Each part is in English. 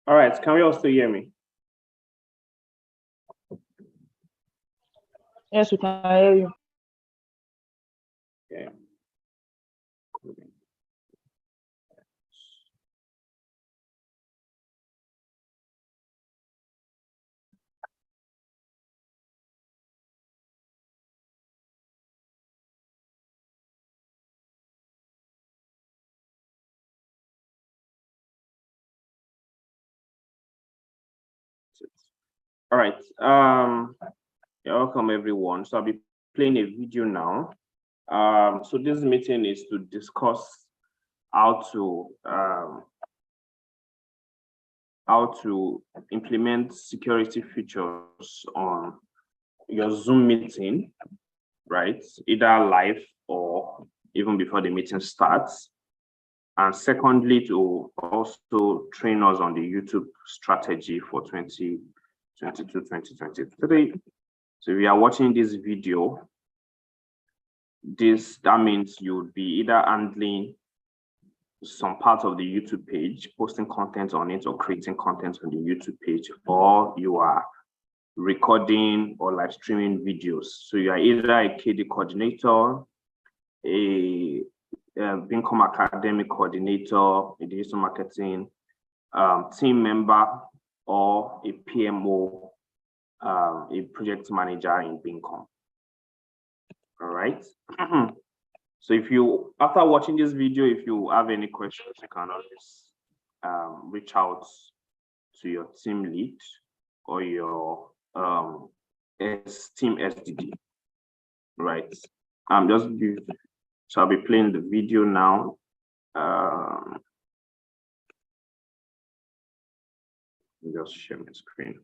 All right, can we also hear me? Yes, we can hear you. Okay. All right. Welcome everyone. So I'll be playing a video now. So this meeting is to discuss how to implement security features on your Zoom meeting, right? Either live or even before the meeting starts. And secondly, to also train us on the YouTube strategy for 2022-2023. So if you are watching this video, that means you would be either handling some part of the YouTube page, posting content on it or creating content on the YouTube page, or you are recording or live streaming videos. So you are either a KD coordinator, a Bincom academic coordinator, a digital marketing team member, or a PMO, a project manager in Bincom. All right. So if you, after watching this video, if you have any questions, you can always reach out to your team lead or your team SDD, right? So I'll be playing the video now. Just share my screen.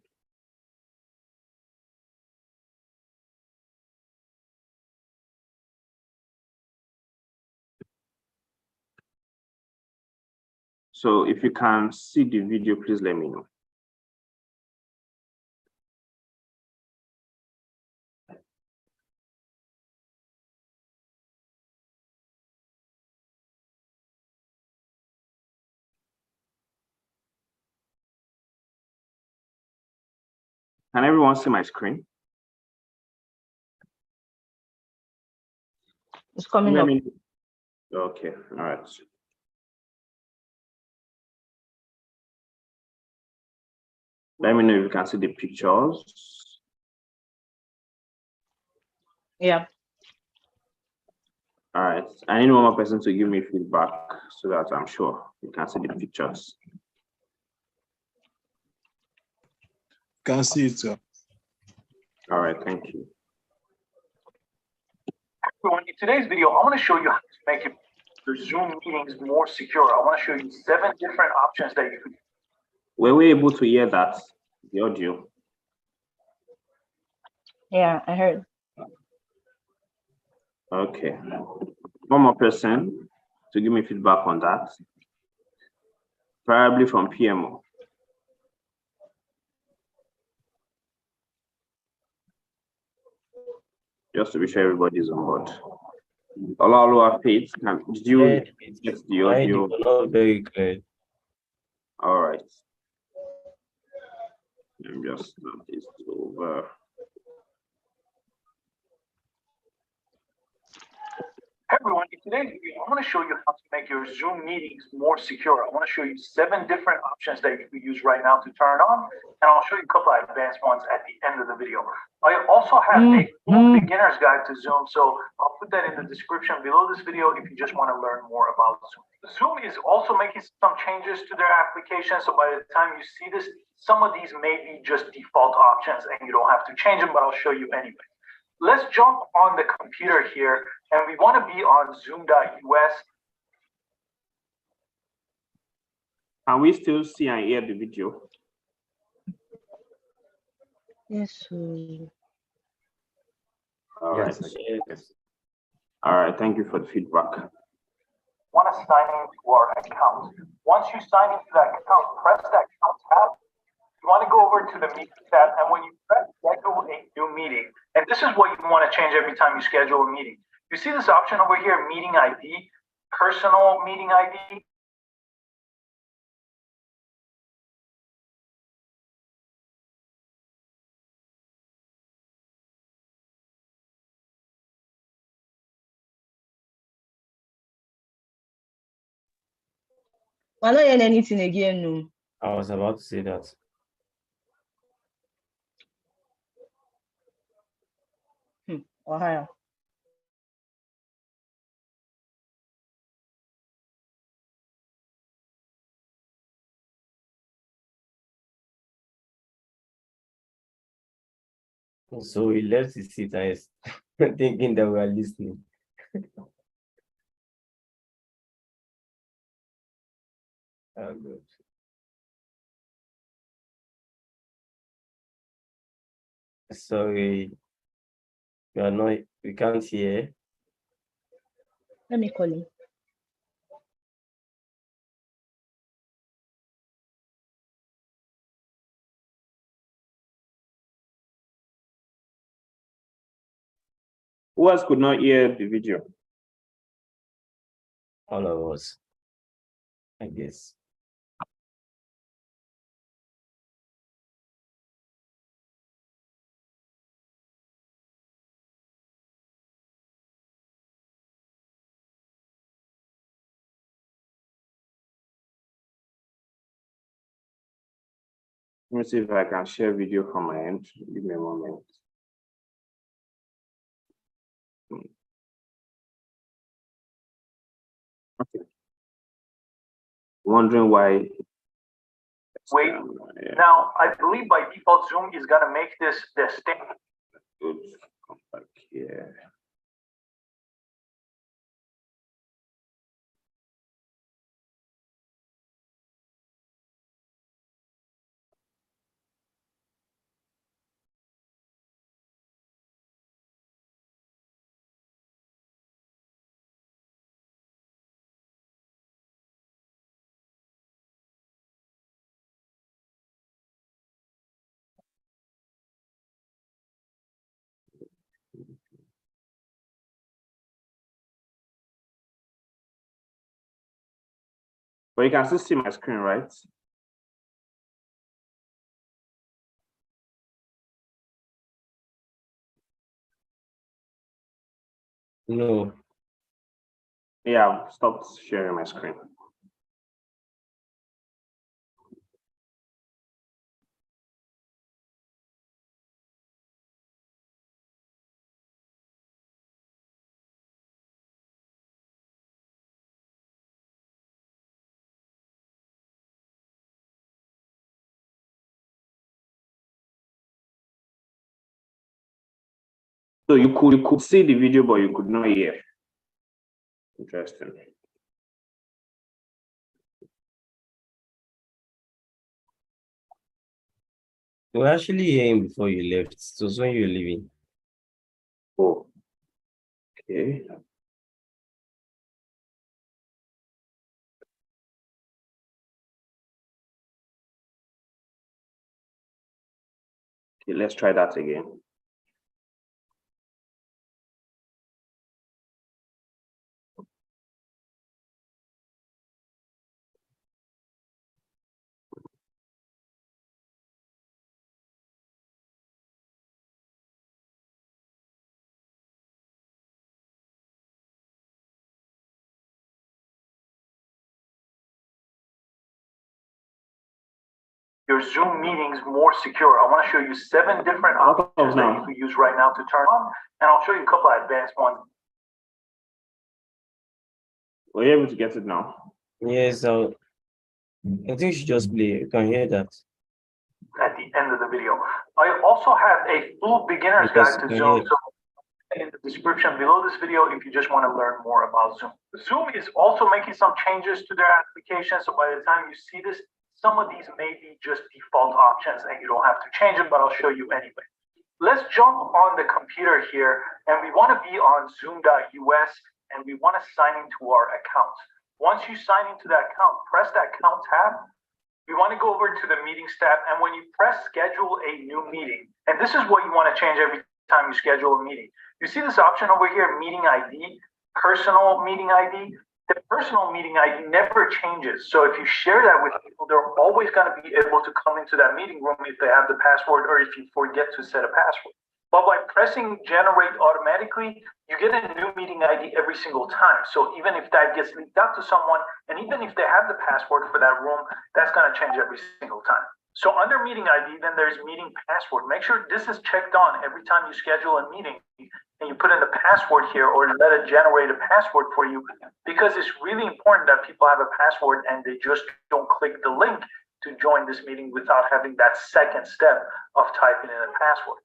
So if you can see the video, please let me know. Can everyone see my screen? It's coming up. Okay, all right. Let me know if you can see the pictures. Yeah. All right. I need one more person to give me feedback so that I'm sure you can see the pictures. Can see it, sir. All right, thank you. Everyone, in today's video, I want to show you how to make your Zoom meetings more secure. I want to show you 7 different options that you could. Were we able to hear that, the audio? Yeah, I heard. Okay. One more person to give me feedback on that. Probably from PMO. Just to be sure everybody's on board. Olawoluwa Faith, did you get the audio? Not very clear. All right. Let me just move this over. Everyone, in today's video, I want to show you how to make your Zoom meetings more secure. I want to show you 7 different options that you can use right now to turn on, and I'll show you a couple of advanced ones at the end of the video. I also have a full beginner's guide to Zoom, so I'll put that in the description below this video if you just want to learn more about Zoom. Zoom is also making some changes to their application, so by the time you see this, some of these may be just default options and you don't have to change them, but I'll show you anyway. Let's jump on the computer here, and we want to be on zoom.us. Can we still see and hear the video? Yes. All right. Yes. All right, thank you for the feedback. Want to sign into our account. Once you sign into that account, press that account tab. You want to go over to the meeting tab, and when you press schedule a new meeting, and this is what you want to change every time you schedule a meeting. You see this option over here, meeting ID, personal meeting ID. We're not hearing anything again, no. I was about to say that. Ohio. So he left his seat and is thinking that we are listening. Oh, good. Sorry, you are not, we can't hear. Let me call him. Who else could not hear the video? All of us, I guess. Let me see if I can share video from my end. Give me a moment. Okay. Wondering why. Wait, Yeah, now I believe by default Zoom is gonna make this the state. good. Come back here. But you can still see my screen, right? No, Yeah, I've stopped sharing my screen. So you could see the video, but you could not hear. Interesting. we were actually hearing before you left. So it's when you're leaving. Oh, okay. Okay, let's try that again. Your Zoom meetings more secure. I want to show you 7 different options that you can use right now to turn on, and I'll show you a couple of advanced ones. Were you able to get it now? Yes, I think you should just play. You can hear that. At the end of the video, I also have a full beginner's guide to Zoom. So in the description below this video, if you just want to learn more about Zoom. Zoom is also making some changes to their application. So by the time you see this, some of these may be just default options and you don't have to change them, but I'll show you anyway. Let's jump on the computer here, and we want to be on zoom.us, and we want to sign into our account. Once you sign into that account, press that account tab. We want to go over to the meetings tab, and when you press schedule a new meeting, and this is what you want to change every time you schedule a meeting. You see this option over here, meeting ID, personal meeting ID. The personal meeting ID never changes. So if you share that with people, they're always going to be able to come into that meeting room if they have the password or if you forget to set a password. But by pressing generate automatically, you get a new meeting ID every single time. So even if that gets leaked out to someone, and even if they have the password for that room, that's going to change every single time. So under meeting ID, then there's meeting password. Make sure this is checked on every time you schedule a meeting and you put in the password here or let it generate a password for you, because it's really important that people have a password and they just don't click the link to join this meeting without having that second step of typing in a password.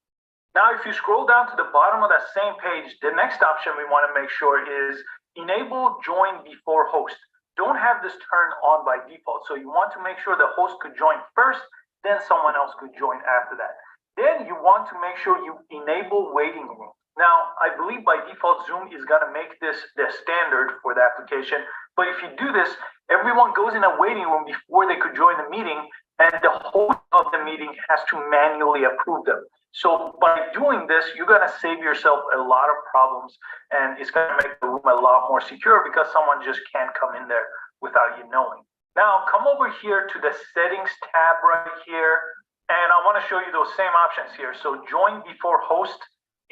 Now, if you scroll down to the bottom of that same page, the next option we want to make sure is enable join before host. Don't have this turned on by default. So you want to make sure the host could join first, then someone else could join after that. Then you want to make sure you enable waiting room. Now, I believe by default, Zoom is going to make this the standard for the application. But if you do this, everyone goes in a waiting room before they could join the meeting, and the host of the meeting has to manually approve them. So by doing this, you're going to save yourself a lot of problems, and it's going to make the room a lot more secure because someone just can't come in there without you knowing. Now, come over here to the settings tab right here, and I want to show you those same options here. So join before host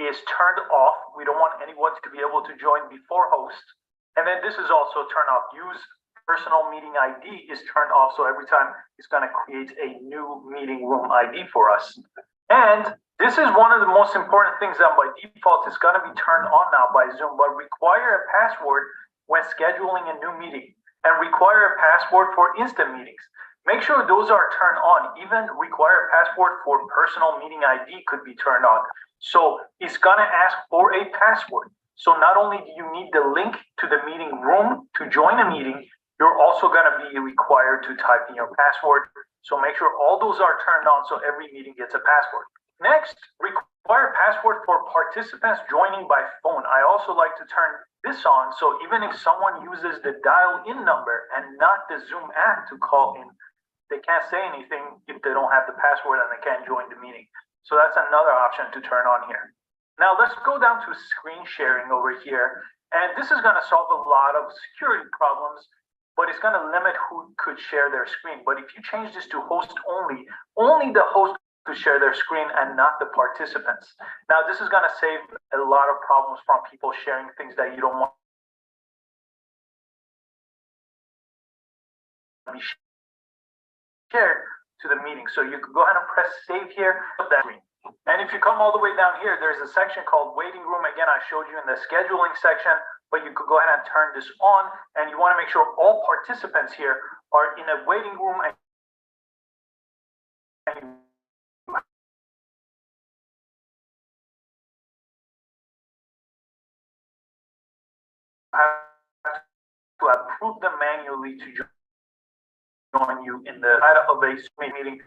is turned off. We don't want anyone to be able to join before host. And then this is also turned off. Use personal meeting ID is turned off. So every time it's going to create a new meeting room ID for us. And this is one of the most important things that by default is going to be turned on now by Zoom, but require a password when scheduling a new meeting and require a password for instant meetings. Make sure those are turned on. Even require a password for personal meeting ID could be turned on. So it's going to ask for a password. So not only do you need the link to the meeting room to join a meeting, you're also going to be required to type in your password. So make sure all those are turned on so every meeting gets a password. Next, require password for participants joining by phone. I also like to turn this on. So even if someone uses the dial-in number and not the Zoom app to call in, they can't say anything if they don't have the password and they can't join the meeting. So that's another option to turn on here. Now let's go down to screen sharing over here. And this is going to solve a lot of security problems, but it's going to limit who could share their screen. But if you change this to host only, only the host could share their screen and not the participants. Now this is going to save a lot of problems from people sharing things that you don't want to be shared to the meeting. So you can go ahead and press save here. And if you come all the way down here, there's a section called waiting room. Again, I showed you in the scheduling section, but you could go ahead and turn this on, and you want to make sure all participants here are in a waiting room and have to approve them manually to join you in the title of a screen meeting.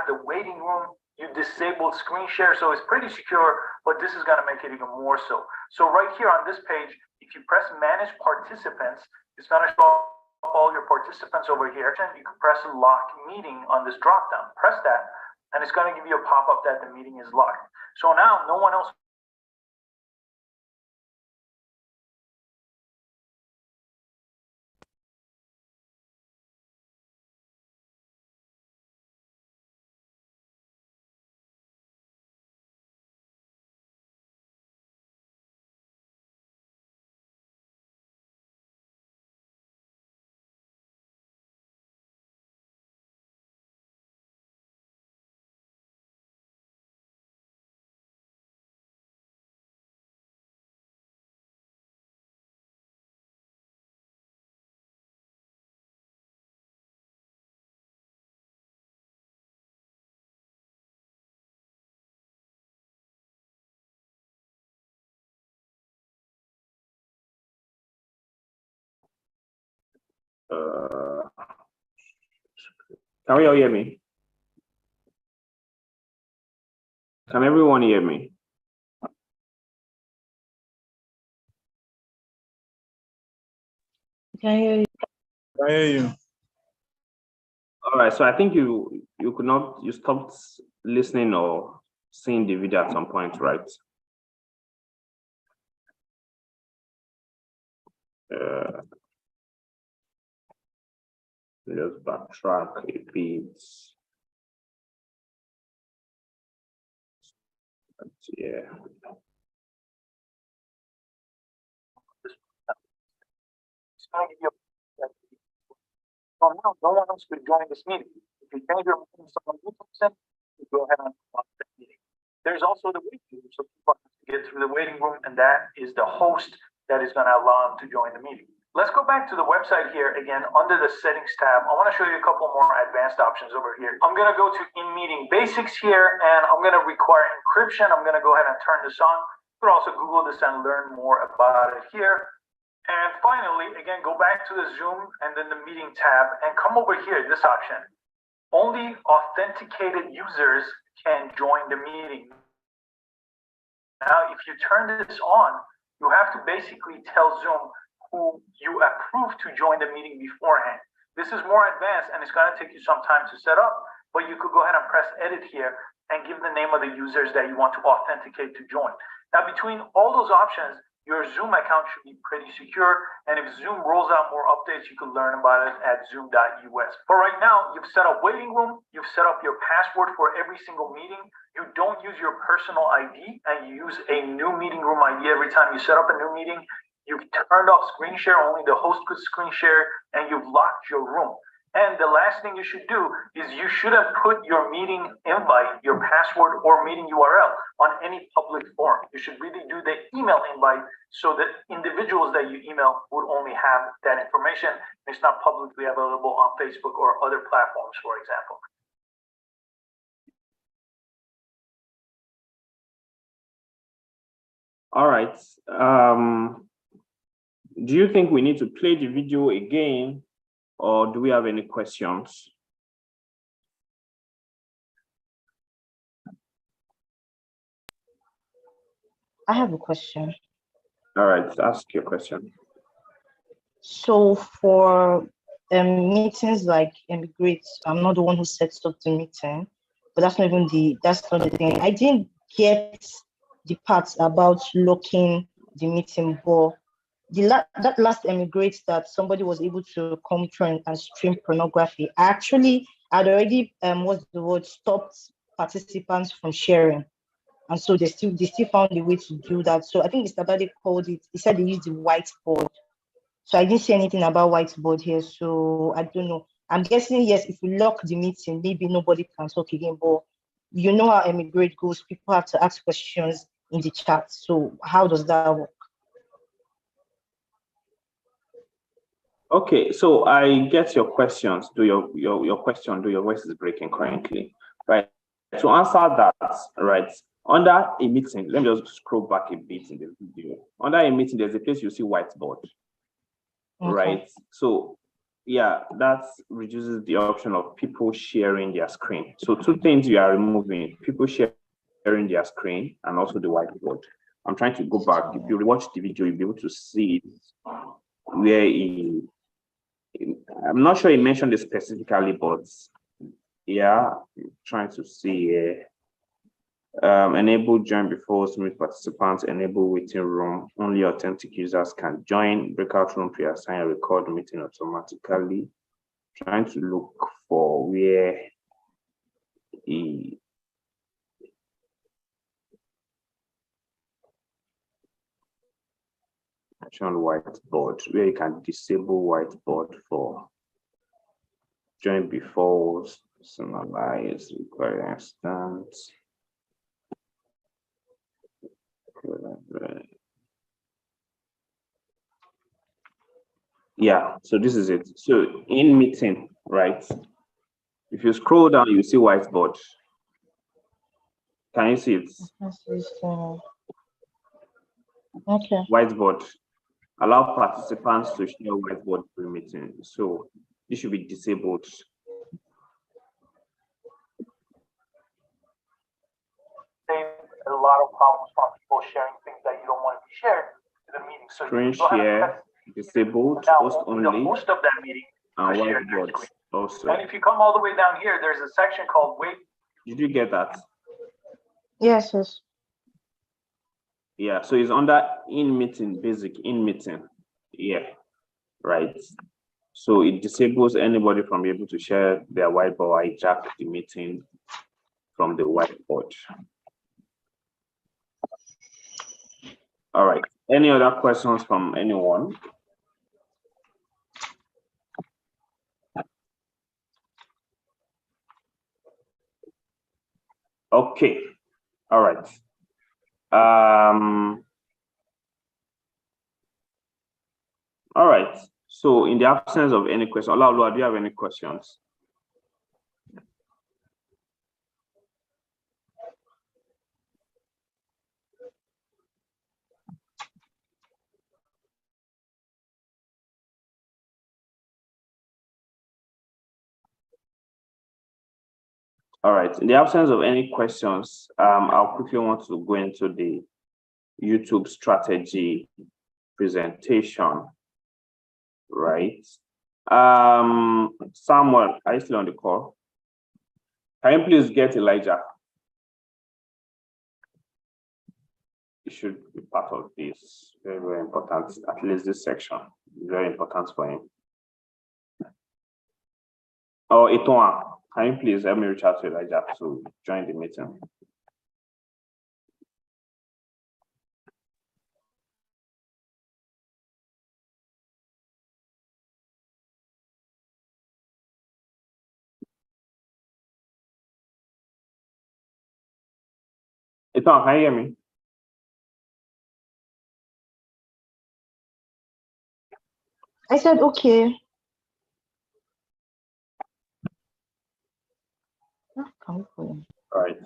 The waiting room, you disabled screen share, so it's pretty secure, but this is going to make it even more so. So right here on this page, if you press manage participants, it's going to show all your participants over here. And you can press lock meeting on this drop down. Press that, and it's going to give you a pop-up that the meeting is locked. So now no one else Can we all hear me? Can everyone hear me? Can hear you. I hear you. All right, so I think you stopped listening or seeing the video at some point, right? Let's backtrack a bit. Yeah. So now no one else could join this meeting. If you change your mind, someone new comes in, you go ahead and unlock the meeting. There's also the waiting room, so people have to get through the waiting room, and that is the host that is going to allow them to join the meeting. Let's go back to the website here again under the settings tab. I want to show you a couple more advanced options over here. I'm going to go to in-meeting basics here, and I'm going to require encryption. I'm going to go ahead and turn this on. You can also Google this and learn more about it here. And finally, again, go back to the Zoom and then the meeting tab and come over here, this option. Only authenticated users can join the meeting. Now, if you turn this on, you have to basically tell Zoom who you approve to join the meeting beforehand. This is more advanced and it's going to take you some time to set up, but you could go ahead and press edit here and give the name of the users that you want to authenticate to join. Now, between all those options, your Zoom account should be pretty secure. And if Zoom rolls out more updates, you can learn about it at zoom.us. For right now, you've set up waiting room, you've set up your password for every single meeting. You don't use your personal ID and you use a new meeting room ID every time you set up a new meeting. You've turned off screen share, only the host could screen share, and you've locked your room. And the last thing you should do is you should have put your meeting invite, your password or meeting URL on any public forum. You should really do the email invite so that individuals that you email would only have that information. It's not publicly available on Facebook or other platforms, for example. All right. Do you think we need to play the video again? Or do we have any questions? I have a question. All right, ask your question. So for meetings like Emigrate, I'm not the one who sets up the meeting, but that's not the thing. I didn't get the parts about locking the meeting, but that last Emigrate that somebody was able to come through and stream pornography, I'd already stopped participants from sharing, and so they still found a way to do that. So I think Mr. Bade called it. He said they used the whiteboard. So I didn't see anything about whiteboard here. So I don't know. I'm guessing yes. If we lock the meeting, maybe nobody can talk again. But you know how Emigrate goes. People have to ask questions in the chat. So how does that work? Okay, so I get your questions. Your question, your voice is breaking currently, right? To answer that, right, under a meeting, let me just scroll back a bit in the video. Under a meeting, there's a place you see whiteboard, okay, right? So yeah, that reduces the option of people sharing their screen. So two things you are removing: people sharing their screen and also the whiteboard. I'm trying to go back. If you watch the video, you'll be able to see where I'm not sure he mentioned it specifically, but yeah, I'm trying to see enable join before meet participants, enable waiting room, only authentic users can join, breakout room pre-assign, record meeting automatically. Trying to look for where he mentioned whiteboard, where you can disable whiteboard for join before personalize, require instance. Yeah, so this is it. So in meeting, right? If you scroll down, you see whiteboard. Can you see it? Okay. Whiteboard. Allow participants to share whiteboard pre-meeting. So this should be disabled. A lot of problems from people sharing things that you don't want to be shared to the meeting. So screen share disabled, host only, the host of that meeting and whiteboard also. And if you come all the way down here, there's a section called wait. Did you get that? Yes. Yeah, so it's under in meeting, basic in meeting. Yeah, right? So it disables anybody from being able to share their whiteboard or hijack the meeting from the whiteboard. All right. Any other questions from anyone? Okay. All right. All right. So in the absence of any question, Olaoluwa, do you have any questions? All right. In the absence of any questions, I'll quickly want to go into the YouTube strategy presentation, right? Samuel, are you still on the call? Can you please get Elijah? It should be part of this. Very, very important. At least this section. Very important for him. Oh, Etoa, can you please help me reach out to Elijah to join the meeting? Etoa, can you hear me? I said, okay. All right.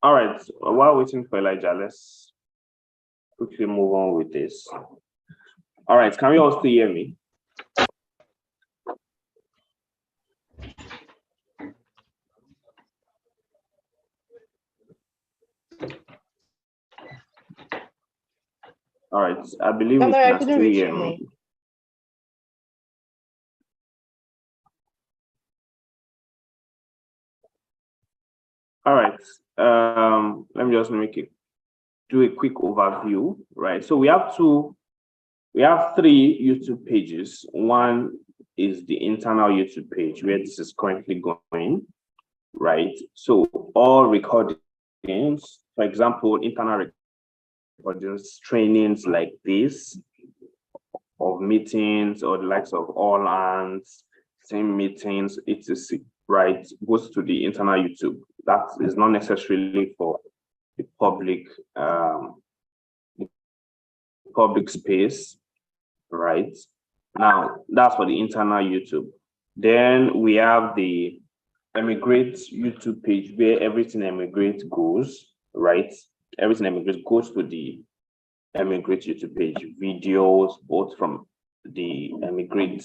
All right, while waiting for Elijah, let's quickly move on with this. All right, can we all still hear me? All right, I believe we can still hear me. All right, let me just do a quick overview, right? So we have three YouTube pages. One is the internal YouTube page where this is currently going, right? So all recordings, for example, internal recordings, trainings like this of meetings or the likes of all hands, same meetings, etc., right, goes to the internal YouTube. That is not necessarily for the public space, right? Now, that's for the internal YouTube. Then we have the Emigrate YouTube page where everything Emigrate goes, right? Everything Emigrate goes to the Emigrate YouTube page, videos, both from the Emigrate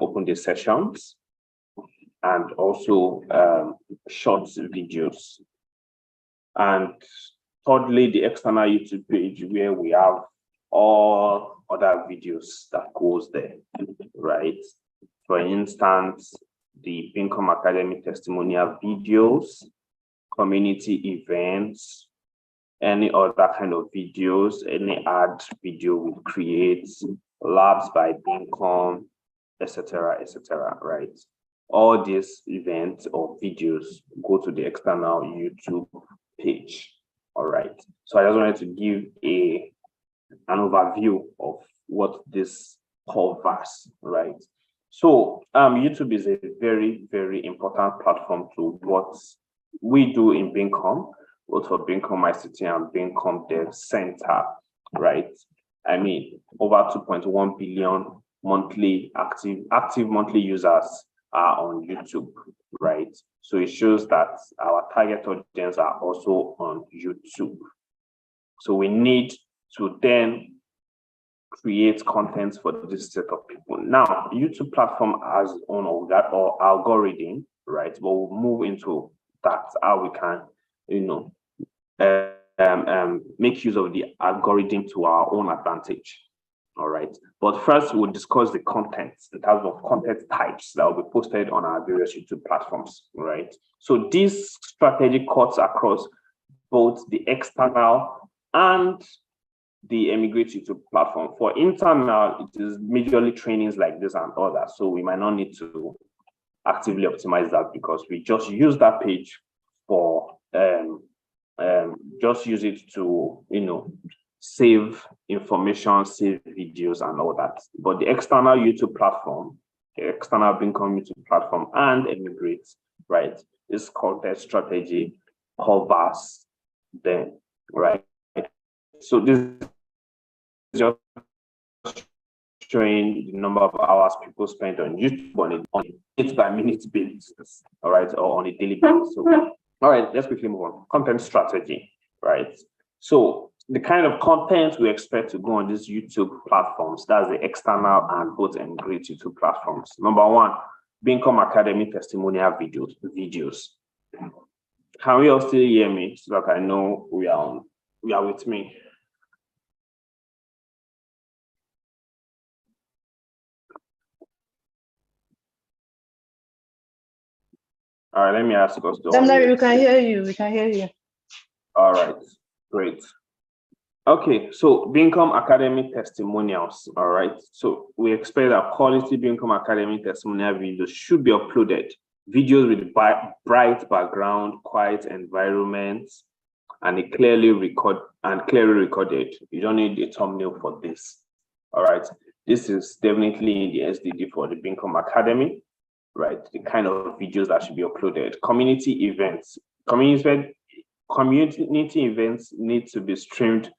open day sessions and also short videos, And thirdly, the external YouTube page where we have all other videos that goes there, right? For instance, the Bincom Academy testimonial videos, community events, any other kind of videos, any ad video we create, labs by Bincom, etc., right? All these events or videos go to the external YouTube page. All right. So I just wanted to give an overview of what this covers, right? So YouTube is a very, very important platform to what we do in Bincom, both for Bincom ICT and Bincom Dev Center, right? I mean, over 2.1 billion monthly active monthly users are on YouTube, right? So it shows that our target audience are also on YouTube. So we need to then create content for this set of people. Now, YouTube platform has own or algorithm, right? But we'll move into that, how we can, make use of the algorithm to our own advantage. All right. But first, we'll discuss the content in terms of content types that will be posted on our various YouTube platforms. Right. So this strategy cuts across both the external and the Emigrate YouTube platform. For internal, it is majorly trainings like this and others. So we might not need to actively optimize that because we just use that page for just use it to save information, save videos and all that. But the external YouTube platform, the external Bincom YouTube platform and Emigrate, right, this content strategy covers them, right? So this is just showing the number of hours people spend on YouTube on a minute-by-minute basis, all right, or on a daily basis. So, all right, let's quickly move on. Content strategy, right? So the kind of content we expect to go on these YouTube platforms, that's the external and both Emigrate YouTube platforms. Number one, Bincom Academy testimonial videos. Can we all still hear me so that I know we are with me? All right, let me ask us. Damilare, we can hear you. We can hear you. All right, great. Okay, so Bincom Academy testimonials. All right, so we expect that quality Bincom Academy testimonial videos should be uploaded. Videos with bright background, quiet environment, and clearly recorded. You don't need a thumbnail for this. All right, this is definitely in the SDD for the Bincom Academy. Right, the kind of videos that should be uploaded. Community events. Community events need to be streamed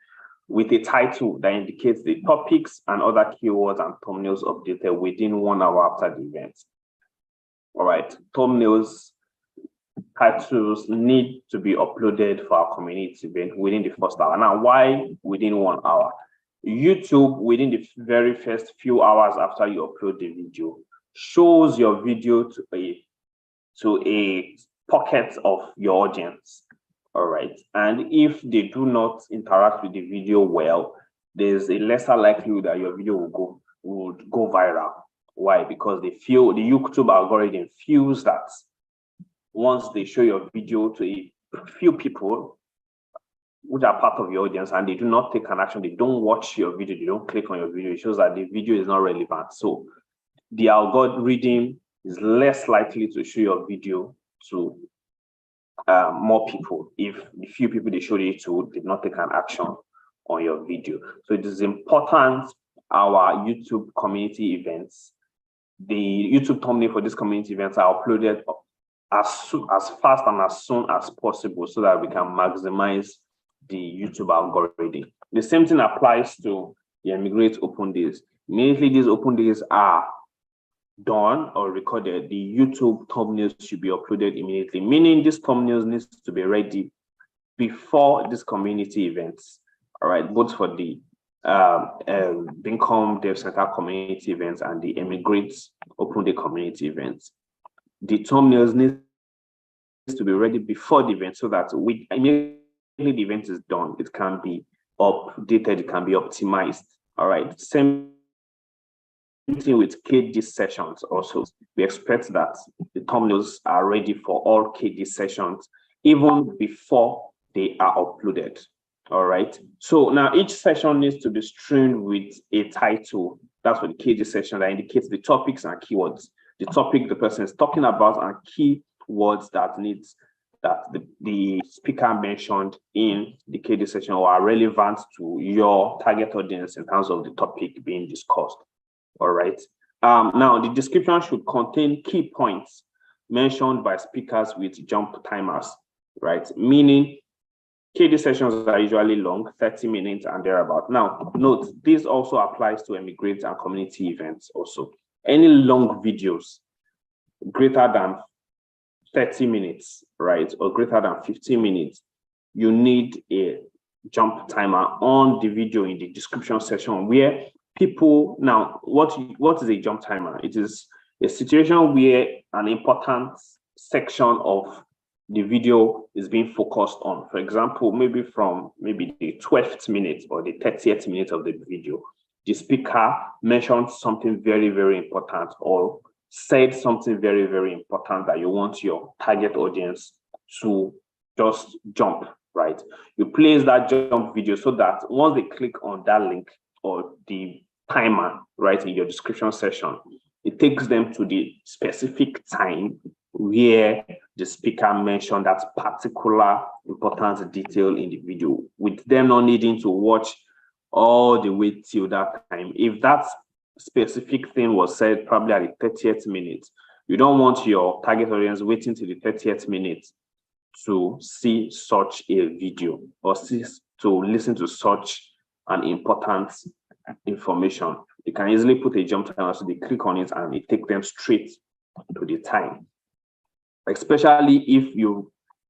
with a title that indicates the topics and other keywords and thumbnails updated within 1 hour after the event. All right, thumbnails, titles need to be uploaded for our community event within the first hour. Now, why within 1 hour? YouTube, within the very first few hours after you upload the video, shows your video to a pocket of your audience. All right. And if they do not interact with the video well, there's a lesser likelihood that your video would go viral. Why? Because the YouTube algorithm feels that once they show your video to a few people which are part of your audience and they do not take an action, they don't watch your video, they don't click on your video, it shows that the video is not relevant. So the algorithm is less likely to show your video to more people if the few people they showed it to did not take an action on your video. So it is important our YouTube community events, the YouTube thumbnail for these community events are uploaded as fast and as soon as possible so that we can maximize the YouTube algorithm. The same thing applies to the Emigrate Open Days. Immediately these open days are done or recorded, the YouTube thumbnails should be uploaded immediately, meaning these thumbnails needs to be ready before these community events. All right, both for the Bincom Dev Center community events and the Emigrate Open Day community events. The thumbnails need to be ready before the event so that we immediately the event is done, it can be updated, it can be optimized. All right. Same thing with KD sessions also. We expect that the thumbnails are ready for all KD sessions even before they are uploaded. All right. So now each session needs to be streamed with a title. That's what the KD session that indicates the topics and keywords, the topic the person is talking about, and keywords that the speaker mentioned in the KD session or are relevant to your target audience in terms of the topic being discussed. All right. Now the description should contain key points mentioned by speakers with jump timers, right? Meaning KD sessions are usually long, 30 minutes and thereabout. Now, note, this also applies to emigrate and community events also. Any long videos greater than 30 minutes, right, or greater than 15 minutes, you need a jump timer on the video in the description section where people, now, what is a jump timer? It is a situation where an important section of the video is being focused on. For example, maybe from the 12th minute or the 30th minute of the video, the speaker mentioned something very, very important or said something very, very important that you want your target audience to just jump, right? You place that jump video so that once they click on that link or the timer, right, in your description section, it takes them to the specific time where the speaker mentioned that particular important detail in the video, with them not needing to watch all the way till that time. If that specific thing was said probably at the 30th minute, you don't want your target audience waiting till the 30th minute to see such a video or to listen to such an important information. You can easily put a jump timer so they click on it and it takes them straight to the time. Especially if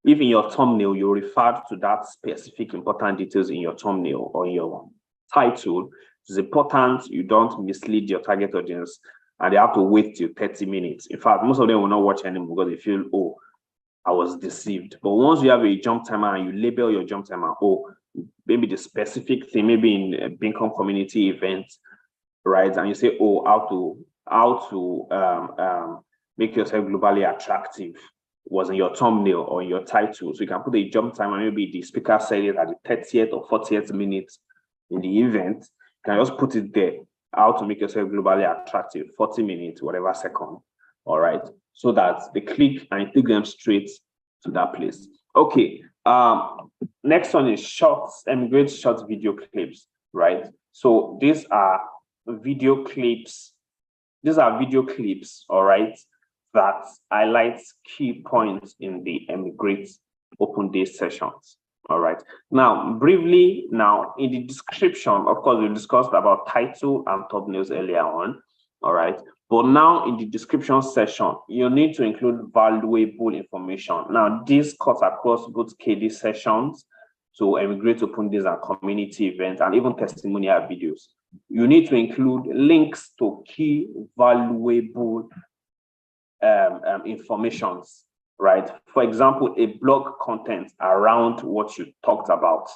in your thumbnail you refer to that specific important details in your thumbnail or your title, it's important you don't mislead your target audience and they have to wait till 30 minutes. In fact, most of them will not watch anymore because they feel, oh, I was deceived. But once you have a jump timer and you label your jump timer, oh, maybe the specific thing, maybe in a Bincom community event, right? And you say, oh, how to make yourself globally attractive was in your thumbnail or in your title. So you can put a jump timer, maybe the speaker said it at the 30th or 40th minute in the event. You can just put it there, how to make yourself globally attractive, 40 minutes, whatever second, all right? So that they click and it takes them straight to that place. Okay, next one is shorts, emigrate short video clips, right? So these are video clips, all right, that highlight key points in the emigrate open day sessions. All right. Now, briefly, now in the description, of course, we discussed about title and thumbnails earlier on. All right. But now in the description section, you need to include valuable information. Now, this cuts across both KD sessions, so emigrate open days and community events, and even testimonial videos. You need to include links to key valuable informations, right? For example, a blog content around what you talked about.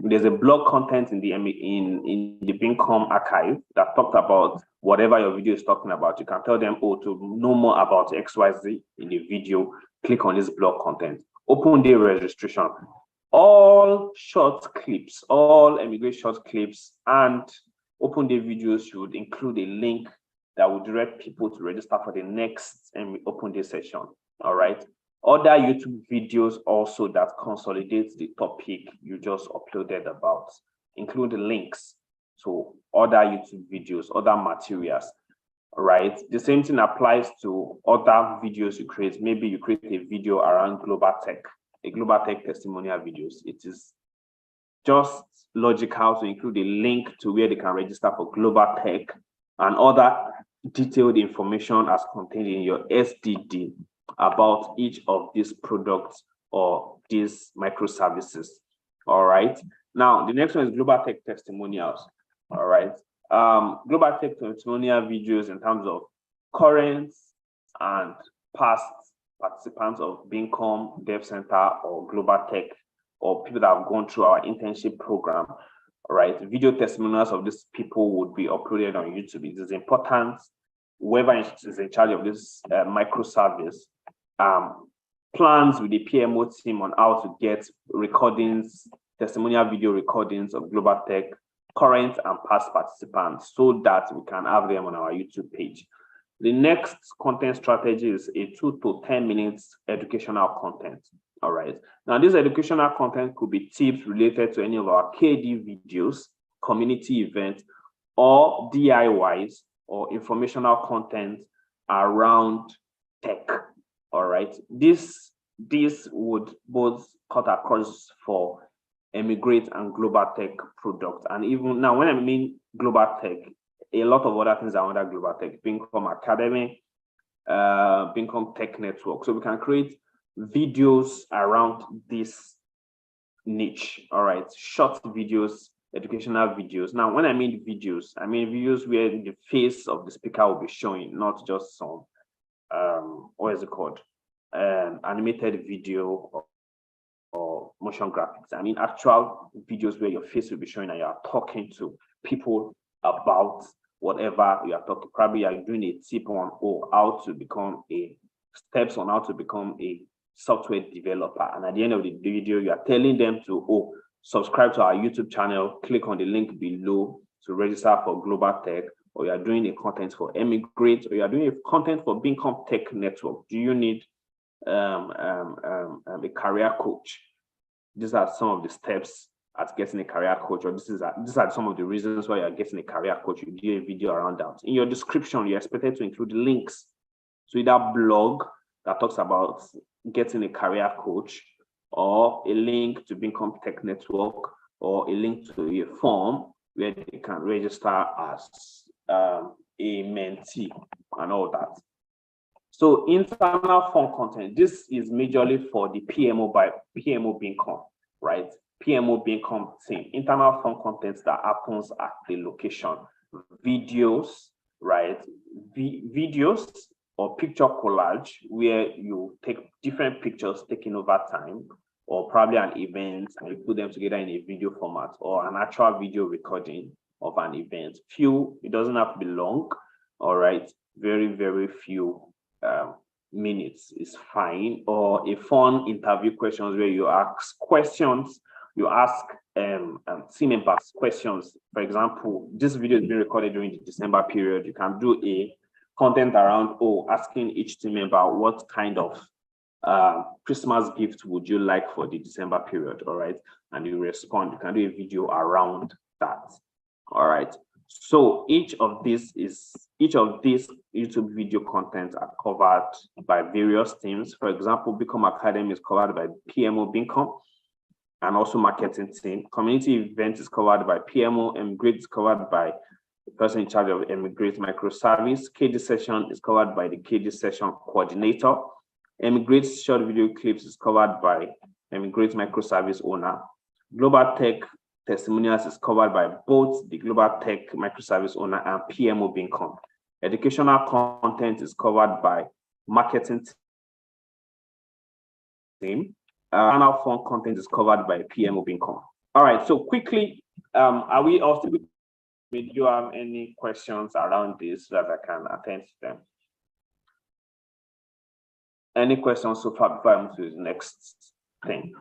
There's a blog content in the Bincom archive that talked about whatever your video is talking about. You can tell them, oh, to know more about XYZ in the video, click on this blog content. Open day registration. All short clips, all emigrate short clips and open day videos should include a link that will direct people to register for the next open day session. All right. Other YouTube videos also that consolidate the topic you just uploaded about, include links to other YouTube videos, other materials. All right. The same thing applies to other videos you create. Maybe you create a video around global tech, a global tech testimonial videos. It is just logical to include a link to where they can register for global tech and other detailed information as contained in your SDD about each of these products or these microservices. All right. Now, the next one is global tech testimonials. All right. Global tech testimonial videos in terms of current and past participants of Bincom, Dev Center, or Global Tech or people that have gone through our internship program, right? Video testimonials of these people would be uploaded on YouTube. It is important, whoever is in charge of this microservice, plans with the PMO team on how to get recordings, testimonial video recordings of Global Tech, current and past participants, so that we can have them on our YouTube page. The next content strategy is a 2 to 10 minutes educational content. All right. Now, this educational content could be tips related to any of our KD videos, community events, or DIYs, or informational content around tech. All right. This would both cut across for Emigrate and Global Tech products. And even now, when I mean Global Tech, a lot of other things are under Global Tech, Bincom Academy, Bincom Tech Network. So we can create videos around this niche. All right, short videos, educational videos. Now, when I mean videos where the face of the speaker will be showing, not just some what is it called, animated video or motion graphics. I mean actual videos where your face will be showing and you are talking to people about whatever you are talking. Probably you are doing a tip on steps on how to become a software developer. And at the end of the video, you are telling them to subscribe to our YouTube channel, click on the link below to register for Global Tech, or you are doing a content for Emigrate, or you are doing a content for Bincom Tech Network. Do you need a career coach? These are some of the steps at getting a career coach, or these are some of the reasons why you're getting a career coach. You do a video around that. In your description, you're expected to include links to either blog that talks about getting a career coach, or a link to Bincom Tech Network, or a link to a form where they can register as a mentee and all that. So internal form content, this is majorly for the PMO Bincom, right? PMO Bincom team. Internal form content that happens at the location. Videos, right? Videos or picture collage where you take different pictures taken over time, or probably an event and you put them together in a video format, or an actual video recording of an event. It doesn't have to be long, all right? Very, very few minutes is fine. Or a fun interview questions where you ask questions, you ask team members questions. For example, this video is being recorded during the December period. You can do a content around asking each team member what kind of Christmas gift would you like for the December period, all right? And you respond. You can do a video around that, all right? So each of these YouTube video content are covered by various teams. For example, Bincom Academy is covered by PMO Bincom and also marketing team. Community event is covered by PMO. Emigrate is covered by the person in charge of Emigrate microservice. KD session is covered by the KD session coordinator. Emigrate short video clips is covered by Emigrate microservice owner. Global Tech testimonials is covered by both the Global Tech microservice owner and PMO Bincom. Educational content is covered by marketing team. Annual fund content is covered by PMO Bincom. All right, so quickly, are we also, do you have any questions around this so that I can attend to them? Any questions so far before I move to the next thing?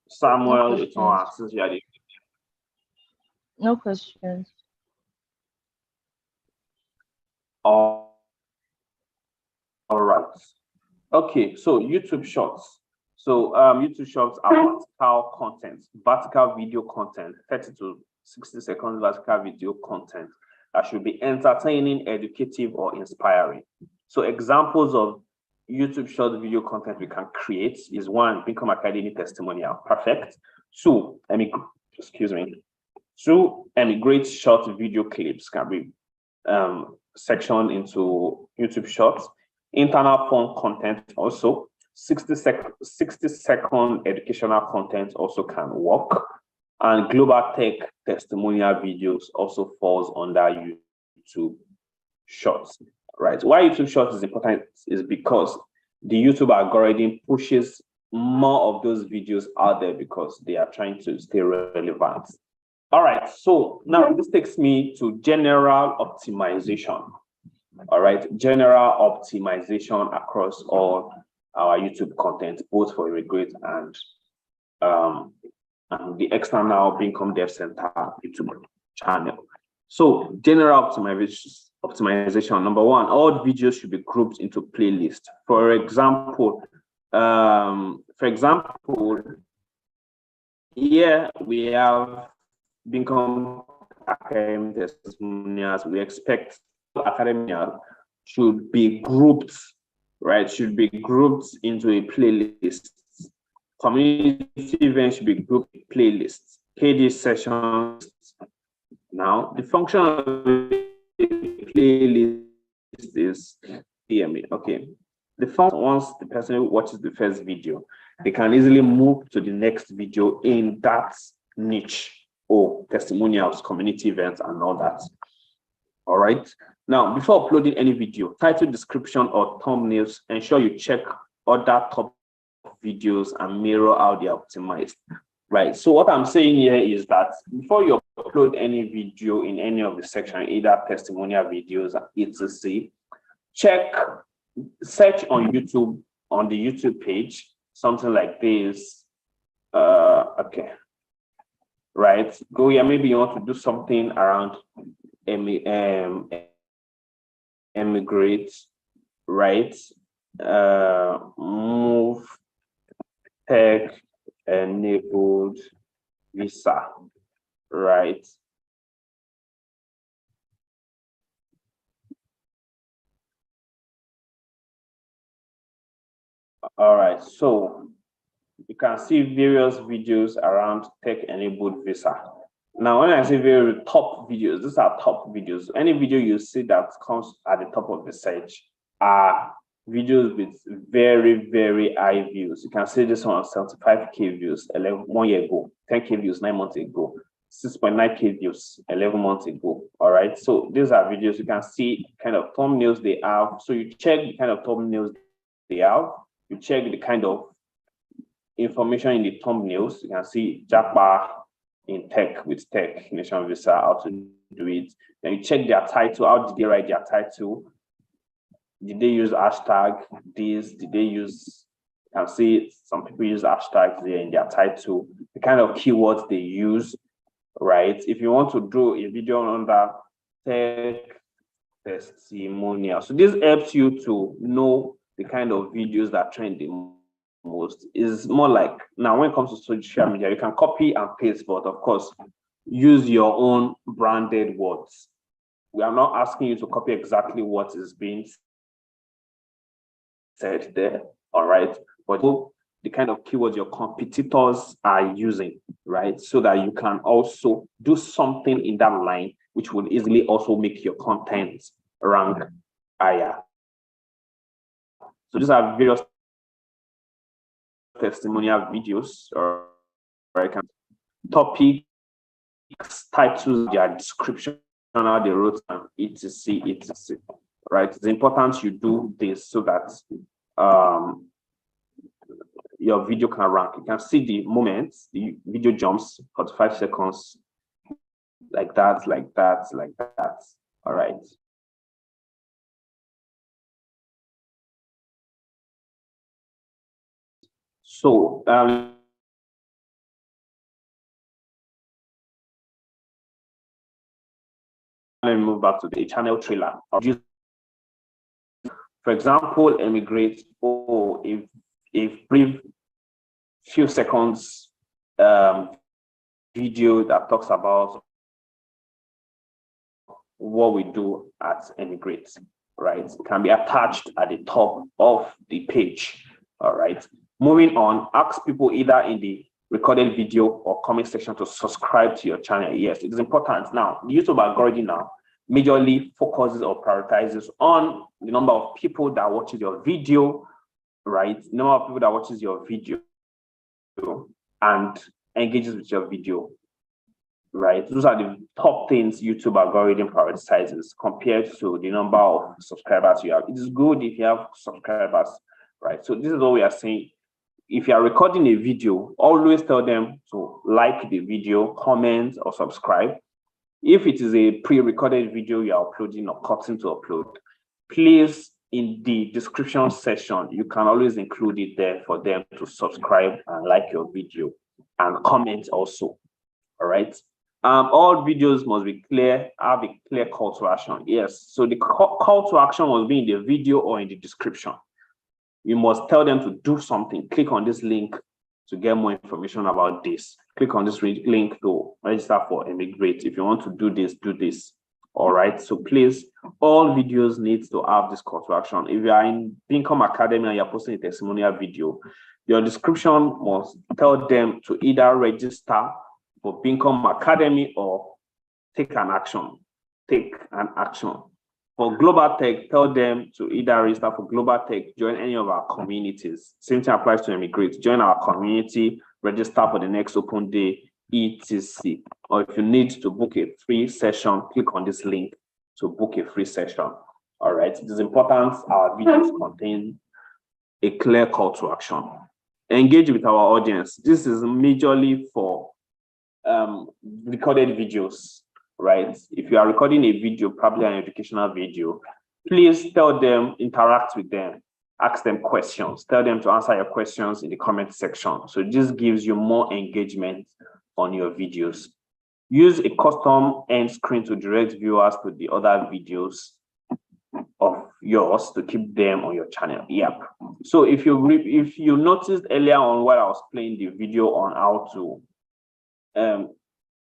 Samuel, it's on since you are the... No questions. All right. Okay, so YouTube Shorts. So YouTube Shorts are vertical video content, 30 to 60 seconds vertical video content that should be entertaining, educative, or inspiring. So examples of YouTube short video content we can create is one, Bincom Academy testimonial, perfect. Two, Emigrate short video clips can be sectioned into YouTube Shorts. Internal form content also, 60-second educational content also can work. And Global Tech testimonial videos also falls under YouTube Shorts, right? Why YouTube Shorts is important is because the YouTube algorithm pushes more of those videos out there because they are trying to stay relevant. All right, so now this takes me to general optimization. All right, general optimization across all our YouTube content, both for Emigrate and the external Bincom Dev Center YouTube channel. So general optimization. Number one, all videos should be grouped into playlists. For example, here we have Bincom Academy testimonials. We expect academia should be grouped, right? Should be grouped into a playlist. Community events should be grouped in playlists. KD sessions. Now, the function of the playlist is PMA. Okay. The function, once the person watches the first video, they can easily move to the next video in that niche or testimonials, community events, and all that. All right. Now, before uploading any video, title, description, or thumbnails, ensure you check other top videos and mirror how they are optimized. Right. So what I'm saying here is that before you upload any video in any of the section, either testimonial videos, etc., search on YouTube, on the YouTube page, something like this. Okay. Right. Go here. Maybe you want to do something around Emigrate, right? Move tech enabled visa, right? All right, so you can see various videos around tech enabled visa. Now, when I say very top videos, these are top videos. Any video you see that comes at the top of the search are videos with very, very high views. You can see this one, 75K views 1 year ago, 10K views 9 months ago, 6.9K views 11 months ago. All right, so these are videos. You can see kind of thumbnails they have. So you check the kind of thumbnails they have. You check the kind of information in the thumbnails. You can see Japa in tech with Tech Nation Visa, how to do it. Then you check their title. How did they write their title? Did they use hashtag this? Did they use, you can see some people use hashtags there in their title, the kind of keywords they use, right? If you want to do a video under tech testimonial, so this helps you to know the kind of videos that trend the most. Is more like, now when it comes to social media, you can copy and paste, but of course, use your own branded words. We are not asking you to copy exactly what is being said there, all right? But the kind of keywords your competitors are using, right? So that you can also do something in that line, which will easily also make your content rank higher. So these are various testimonial videos, or topics, titles, their description, how they wrote, and etc, etc. Right? It's important you do this so that your video can rank. You can see the moments, the video jumps 45 seconds, like that, like that, like that. All right. So let me move back to the channel trailer. For example, Emigrate, or a brief few seconds video that talks about what we do at Emigrate, right? It can be attached at the top of the page. All right. Moving on, ask people either in the recorded video or comment section to subscribe to your channel. Yes, it is important. Now, the YouTube algorithm now majorly focuses or prioritizes on the number of people that watches your video, right? The number of people that watches your video and engages with your video, right? Those are the top things YouTube algorithm prioritizes compared to the number of subscribers you have. It is good if you have subscribers, right? So this is what we are saying. if you are recording a video, always tell them to like the video, comment, or subscribe. If it is a pre-recorded video you are uploading or cutting to upload, please, in the description section, you can always include it there for them to subscribe and like your video and comment also. All right. All videos must be clear, have a clear call to action. Yes. So the call to action must be in the video or in the description. You must tell them to do something. Click on this link to get more information about this. Click on this link to register for Emigrate. If you want to do this, do this. All right. So please, all videos need to have this call to action. If you are in Bincom Academy and you're posting a testimonial video, your description must tell them to either register for Bincom Academy or take an action. Take an action. For Global Tech, tell them to either register for Global Tech, join any of our communities. Same thing applies to Emigrate. Join our community, register for the next open day, etc. Or if you need to book a free session, click on this link to book a free session. All right. It is important our videos contain a clear call to action. Engage with our audience. This is majorly for recorded videos, right? If you are recording a video, probably an educational video, please tell them, interact with them, ask them questions, tell them to answer your questions in the comment section. So this gives you more engagement on your videos. Use a custom end screen to direct viewers to the other videos of yours to keep them on your channel. Yep. So if you noticed earlier on while I was playing the video on how to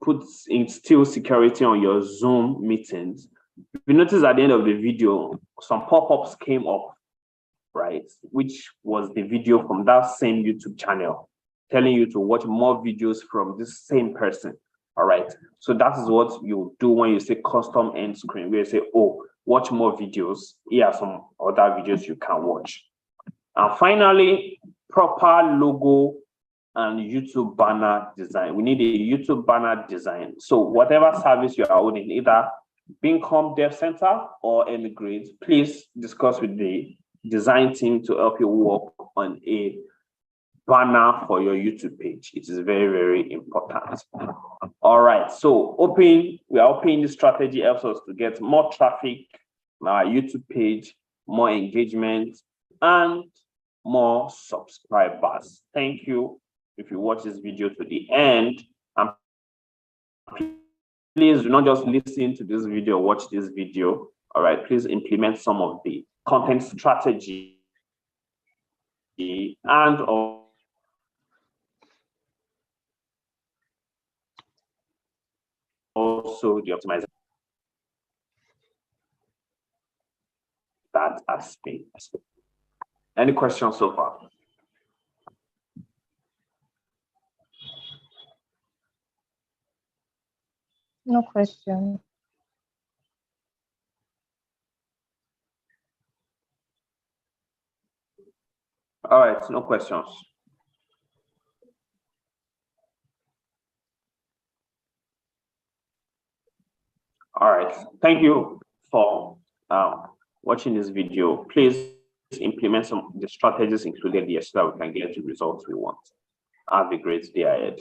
put instill security on your Zoom meetings, if you notice at the end of the video, some pop-ups came up, right? Which was the video from that same YouTube channel, telling you to watch more videos from this same person. All right. So that is what you do when you say custom end screen, where you say, oh, watch more videos. Here are some other videos you can watch. And finally, proper logo and YouTube banner design. We need a YouTube banner design. So whatever service you are owning, either Bincom Dev Center or Emigrate, please discuss with the design team to help you work on a banner for your YouTube page. It is very, very important. All right, so we are opening this strategy helps us to get more traffic on our YouTube page, more engagement, and more subscribers. Thank you. If you watch this video to the end, and please do not just listen to this video, watch this video. All right, please implement some of the content strategy and also the optimization that aspect. Any questions so far? No question. All right, no questions. All right, thank you for watching this video. Please implement some of the strategies included here so that we can get the results we want. Have a great day ahead.